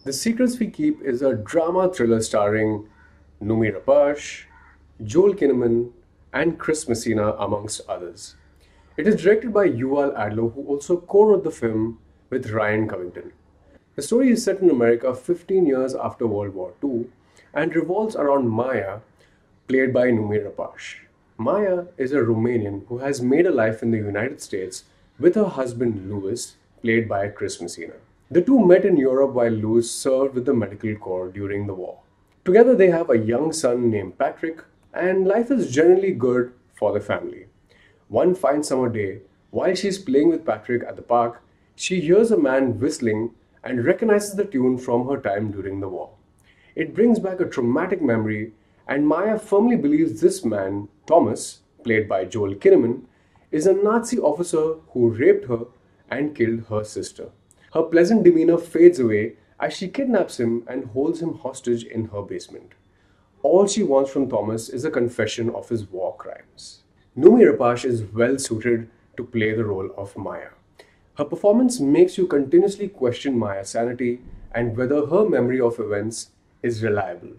The Secrets We Keep is a drama thriller starring Noomi Rapace, Joel Kinnaman, and Chris Messina, amongst others. It is directed by Yuval Adler, who also co-wrote the film with Ryan Covington. The story is set in America 15 years after World War II and revolves around Maya, played by Noomi Rapace. Maya is a Romanian who has made a life in the United States with her husband Louis, played by Chris Messina. The two met in Europe while Louis served with the medical corps during the war. Together they have a young son named Patrick, and life is generally good for the family. One fine summer day, while she is playing with Patrick at the park, she hears a man whistling and recognizes the tune from her time during the war. It brings back a traumatic memory, and Maya firmly believes this man, Thomas, played by Joel Kinnaman, is a Nazi officer who raped her and killed her sister. Her pleasant demeanor fades away as she kidnaps him and holds him hostage in her basement. All she wants from Thomas is a confession of his war crimes. Noomi Rapace is well suited to play the role of Maya. Her performance makes you continuously question Maya's sanity and whether her memory of events is reliable.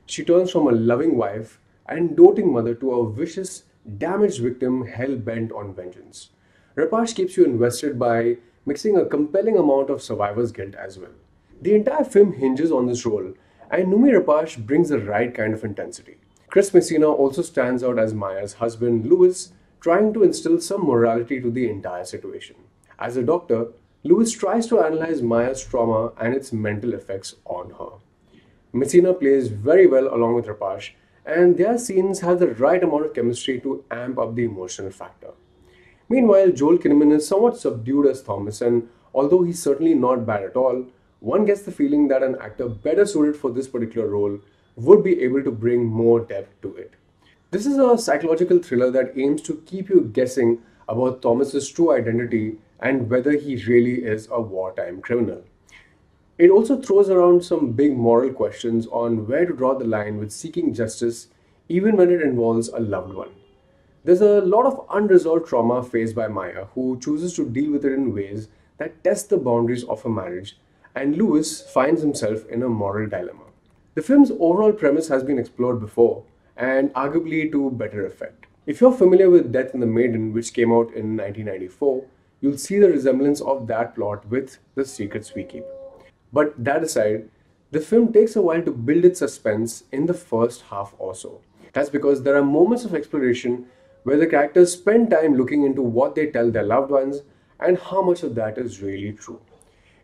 She turns from a loving wife and doting mother to a vicious, damaged victim hell-bent on vengeance. Rapace keeps you invested by mixing a compelling amount of survivor's guilt as well. The entire film hinges on this role, and Noomi Rapace brings the right kind of intensity. Chris Messina also stands out as Maya's husband, Louis, trying to instill some morality to the entire situation. As a doctor, Louis tries to analyze Maya's trauma and its mental effects on her. Messina plays very well along with Rapace, and their scenes have the right amount of chemistry to amp up the emotional factor. Meanwhile, Joel Kinnaman is somewhat subdued as Thomas, and although he's certainly not bad at all, one gets the feeling that an actor better suited for this particular role would be able to bring more depth to it. This is a psychological thriller that aims to keep you guessing about Thomas's true identity and whether he really is a wartime criminal. It also throws around some big moral questions on where to draw the line with seeking justice even when it involves a loved one. There's a lot of unresolved trauma faced by Maya, who chooses to deal with it in ways that test the boundaries of a marriage, and Louis finds himself in a moral dilemma. The film's overall premise has been explored before, and arguably to better effect. If you're familiar with Death in the Maiden, which came out in 1994, you'll see the resemblance of that plot with The Secrets We Keep. But that aside, the film takes a while to build its suspense in the first half or so. That's because there are moments of exploration where the characters spend time looking into what they tell their loved ones and how much of that is really true.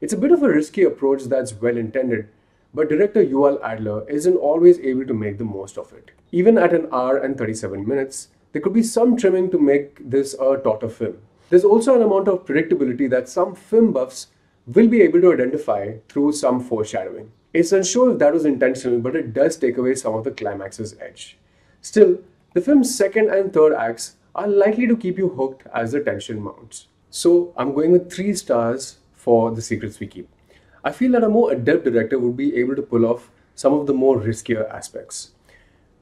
It's a bit of a risky approach that's well intended, but director Yuval Adler isn't always able to make the most of it. Even at an hour and 37 minutes, there could be some trimming to make this a tauter film. There's also an amount of predictability that some film buffs will be able to identify through some foreshadowing. It's unsure if that was intentional, but it does take away some of the climax's edge. Still, the film's second and third acts are likely to keep you hooked as the tension mounts. So I'm going with 3 stars for The Secrets We Keep. I feel that a more adept director would be able to pull off some of the more riskier aspects.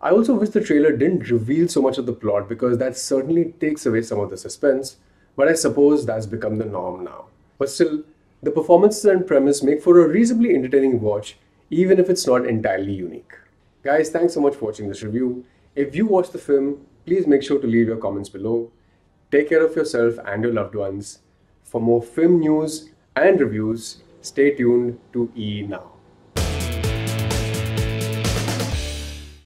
I also wish the trailer didn't reveal so much of the plot because that certainly takes away some of the suspense, but I suppose that's become the norm now. But still, the performances and premise make for a reasonably entertaining watch, even if it's not entirely unique. Guys, thanks so much for watching this review. If you watched the film, please make sure to leave your comments below. Take care of yourself and your loved ones. For more film news and reviews, stay tuned to ENow.